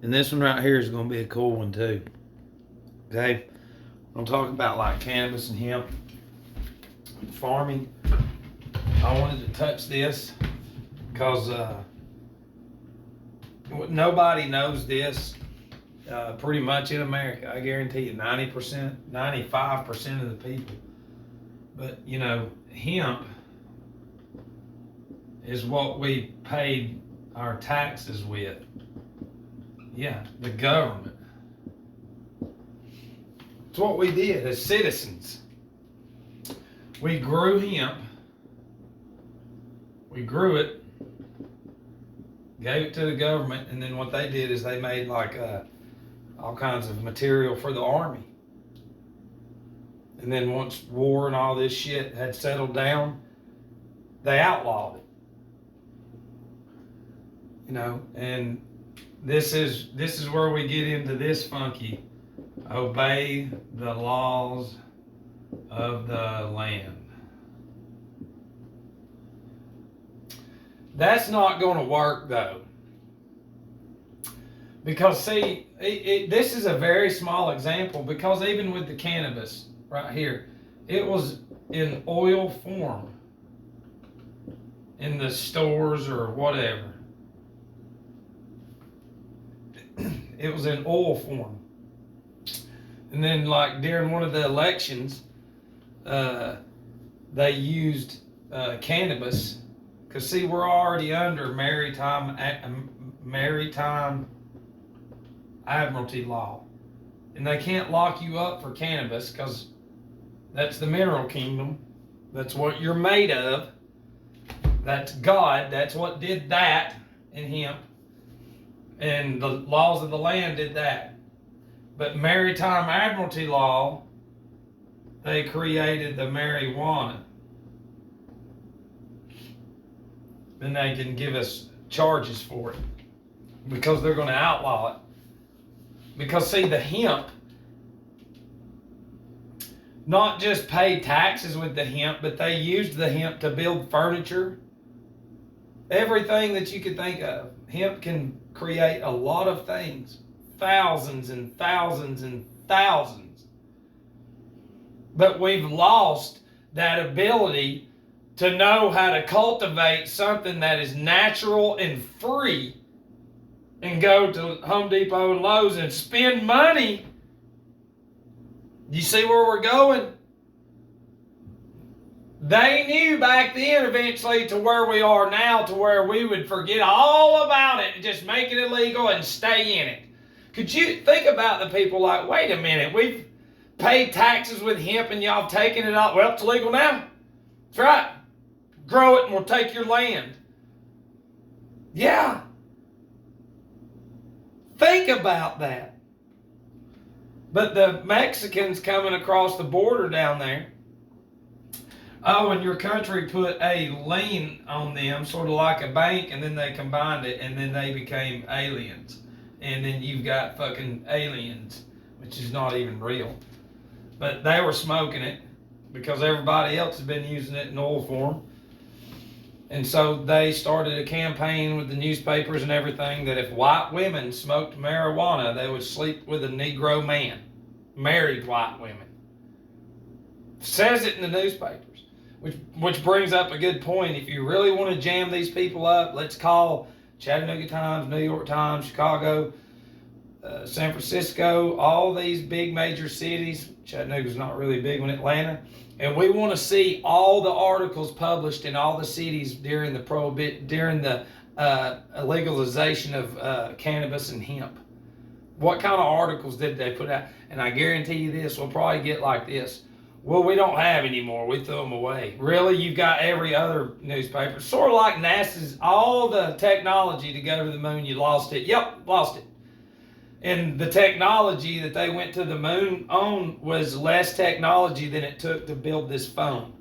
And this one right here is going to be a cool one too. Okay? I'm talking about like cannabis and hemp farming. I wanted to touch this because nobody knows this pretty much in America. I guarantee you 90%, 95% of the people. But, you know, hemp is what we paid our taxes with. Yeah, the government. It's what we did as citizens. We grew hemp. We grew it, gave it to the government, and then what they did is they made like all kinds of material for the army. And then once war and all this shit had settled down, they outlawed it. You know, and this is where we get into this funky. Obey the laws of the land. That's not going to work though. Because see, this is a very small example, because even with the cannabis right here, it was in oil form in the stores or whatever. It was in oil form. And then like during one of the elections, they used cannabis, because see, we're already under maritime admiralty law, and they can't lock you up for cannabis because that's the mineral kingdom. That's what you're made of. That's God. That's what did that in hemp, and the laws of the land did that. But maritime admiralty law, they created the marijuana. Then they can give us charges for it, because they're going to outlaw it. Because see, the hemp, not just paid taxes with the hemp, but they used the hemp to build furniture. Everything that you could think of. Hemp can create a lot of things. Thousands and thousands and thousands. But we've lost that ability to know how to cultivate something that is natural and free, and go to Home Depot and Lowe's and spend money. You see where we're going? They knew back then eventually to where we are now, to where we would forget all about it and just make it illegal and stay in it. Could you think about the people like, wait a minute, we've paid taxes with hemp and y'all have taken it out. Well, it's legal now. That's right. Grow it and we'll take your land. Yeah. Think about that. But the Mexicans coming across the border down there, oh, and your country put a lien on them, sort of like a bank, and then they combined it, and then they became aliens. And then you've got fucking aliens, which is not even real. But they were smoking it because everybody else has been using it in oil form. And so they started a campaign with the newspapers and everything that if white women smoked marijuana, they would sleep with a Negro man. Married white women. Says it in the newspapers. Which brings up a good point. If you really want to jam these people up, let's call Chattanooga Times, New York Times, Chicago, San Francisco, all these big major cities. Chattanooga's not really big one, Atlanta. And we want to see all the articles published in all the cities during the legalization of cannabis and hemp. What kind of articles did they put out? And I guarantee you this, we'll probably get like this. Well, we don't have anymore. We threw them away. Really? You've got every other newspaper. Sort of like NASA's, all the technology to go to the moon, you lost it. Yep, lost it. And the technology that they went to the moon on was less technology than it took to build this phone.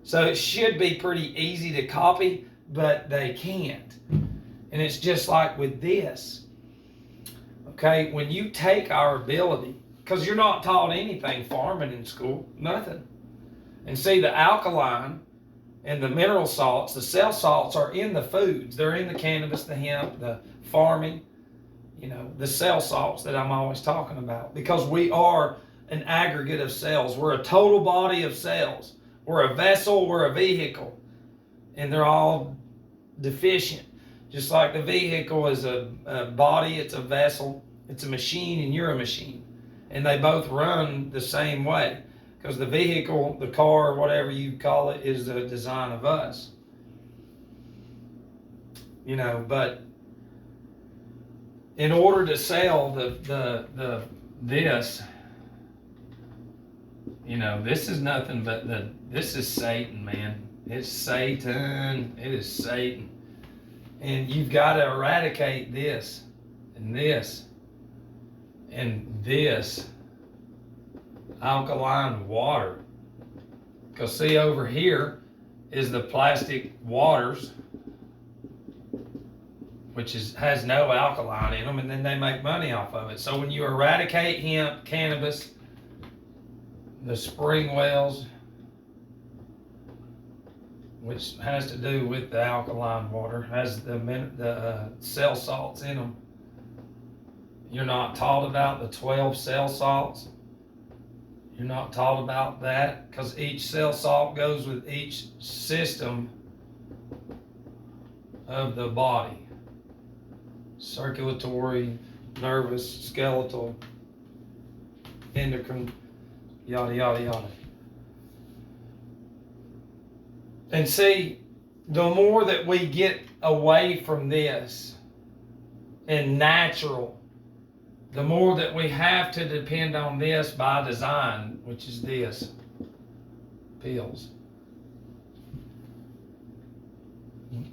So it should be pretty easy to copy, but they can't. And it's just like with this. Okay, when you take our ability, because you're not taught anything farming in school, nothing. And see, the alkaline and the mineral salts, the cell salts are in the foods. They're in the cannabis, the hemp, the farming. You know, the cell salts that I'm always talking about, because we are an aggregate of cells. We're a total body of cells. We're a vessel, we're a vehicle, and they're all deficient. Just like the vehicle is a body, it's a vessel, it's a machine, and you're a machine. And they both run the same way, because the vehicle, the car, whatever you call it, is the design of us. You know, but in order to sell this, you know, this is nothing but this is Satan, man. It's Satan. It is Satan. And you've got to eradicate this and this and this alkaline water. Because see, over here is the plastic waters, which has no alkaline in them, and then they make money off of it. So when you eradicate hemp, cannabis, the spring wells, which has to do with the alkaline water, has the cell salts in them. You're not taught about the 12 cell salts. You're not taught about that, because each cell salt goes with each system of the body. Circulatory, nervous, skeletal, endocrine, yada, yada, yada. And see, the more that we get away from this and natural, the more that we have to depend on this by design, which is this, pills.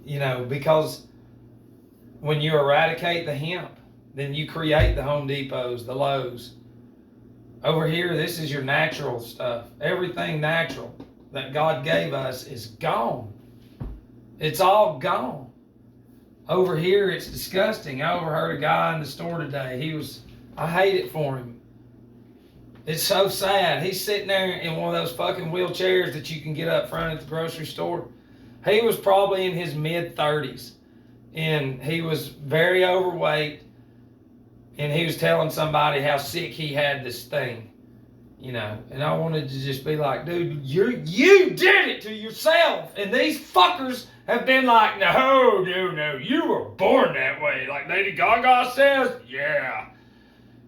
You know, because when you eradicate the hemp, then you create the Home Depots, the Lowe's. Over here, this is your natural stuff. Everything natural that God gave us is gone. It's all gone. Over here, it's disgusting. I overheard a guy in the store today. I hate it for him. It's so sad. He's sitting there in one of those fucking wheelchairs that you can get up front at the grocery store. He was probably in his mid-30s. And he was very overweight, and he was telling somebody how sick he had this thing, you know. And I wanted to just be like, dude, you did it to yourself. And these fuckers have been like, no, you were born that way. Like Lady Gaga says, yeah.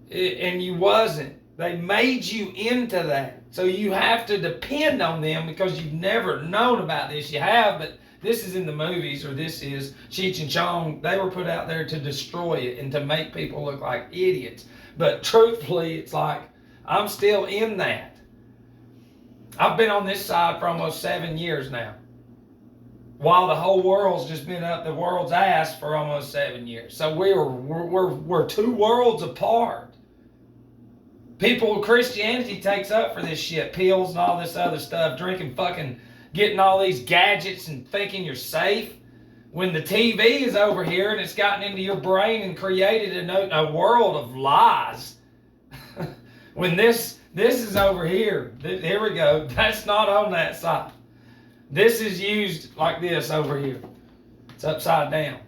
And you wasn't. They made you into that. So you have to depend on them, because you've never known about this. You have, but this is in the movies, or this is Cheech and Chong. They were put out there to destroy it and to make people look like idiots. But truthfully, it's like, I'm still in that. I've been on this side for almost 7 years now, while the whole world's just been up the world's ass for almost 7 years. So we're two worlds apart. Christianity takes up for this shit, pills and all this other stuff, drinking fucking, getting all these gadgets and thinking you're safe, when the TV is over here and it's gotten into your brain and created a world of lies. When this is over here, here we go, that's not on that side. This is used like this over here. It's upside down.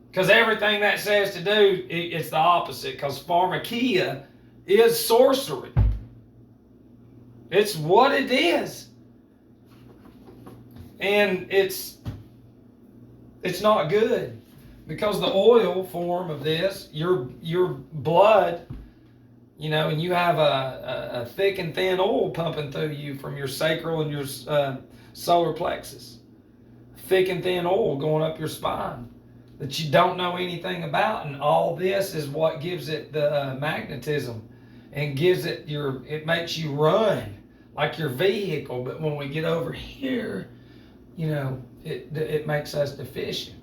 Because everything that says to do, it's the opposite, because pharmacia is sorcery. It's what it is. And it's not good, because the oil form of this, your blood, you know, and you have a thick and thin oil pumping through you from your sacral and your solar plexus. Thick and thin oil going up your spine that you don't know anything about, and all this is what gives it the magnetism and gives it it makes you run like your vehicle. But when we get over here, you know, it makes us deficient,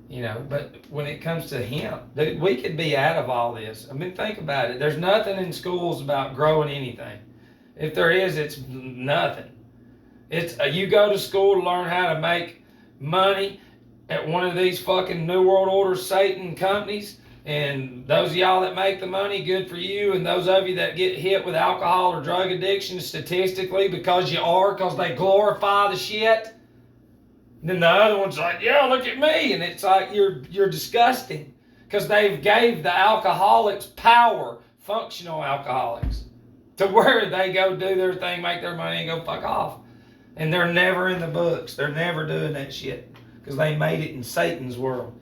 you know. But when it comes to hemp, dude, we could be out of all this. I mean, think about it. There's nothing in schools about growing anything. If there is, it's nothing. It's you go to school to learn how to make money at one of these fucking New World Order Satan companies. And those of y'all that make the money, good for you. And those of you that get hit with alcohol or drug addiction, statistically, because they glorify the shit. And then the other one's like, yeah, look at me. And it's like, you're disgusting. Because they've gave the alcoholics power, functional alcoholics, to where they go do their thing, make their money, and go fuck off. And they're never in the books. They're never doing that shit. Because they made it in Satan's world.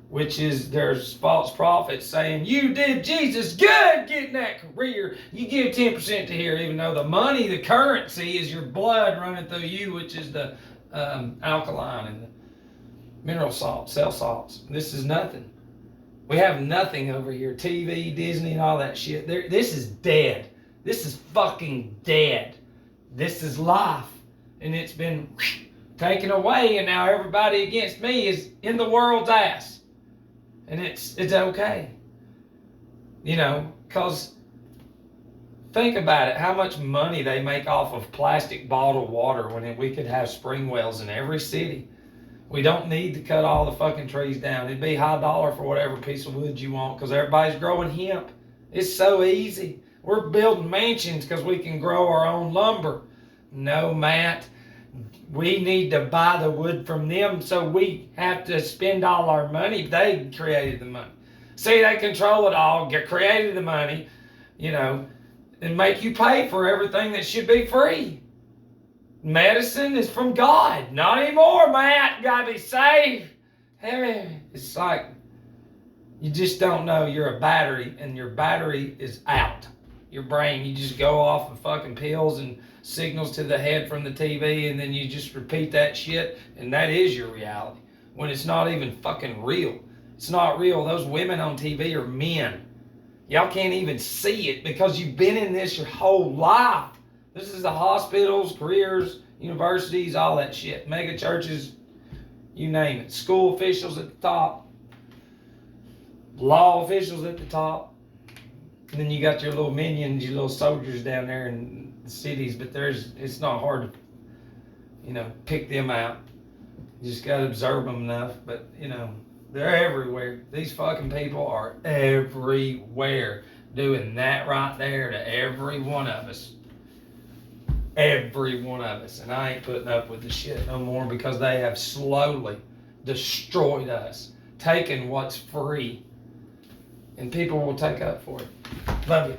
Which is, there's false prophets saying, you did Jesus good getting that career. You give 10% to here, even though the money, the currency, is your blood running through you, which is the alkaline and the mineral salts, cell salts. This is nothing. We have nothing over here. TV, Disney, and all that shit. This is dead. This is fucking dead. This is life. And it's been taken away, and now everybody against me is in the world's ass. And it's okay. You know, because think about it. How much money they make off of plastic bottled water when we could have spring wells in every city. We don't need to cut all the fucking trees down. It'd be high dollar for whatever piece of wood you want because everybody's growing hemp. It's so easy. We're building mansions because we can grow our own lumber. No, Matt. We need to buy the wood from them, so we have to spend all our money. They created the money. See, they control it all, created the money, you know, and make you pay for everything that should be free. Medicine is from God. Not anymore, Matt. Gotta be safe. It's like you just don't know you're a battery, and your battery is out. Your brain, you just go off of fucking pills and signals to the head from the TV, and then you just repeat that shit, and that is your reality. When it's not even fucking real. It's not real. Those women on TV are men. Y'all can't even see it because you've been in this your whole life. This is the hospitals, careers, universities, all that shit. Mega churches, you name it. School officials at the top. Law officials at the top. And then you got your little minions, your little soldiers down there in the cities, but it's not hard to, you know, pick them out. You just got to observe them enough, but, you know, they're everywhere. These fucking people are everywhere doing that right there to every one of us. Every one of us. And I ain't putting up with the shit no more because they have slowly destroyed us, taken what's free. And people will take up for it. Love you.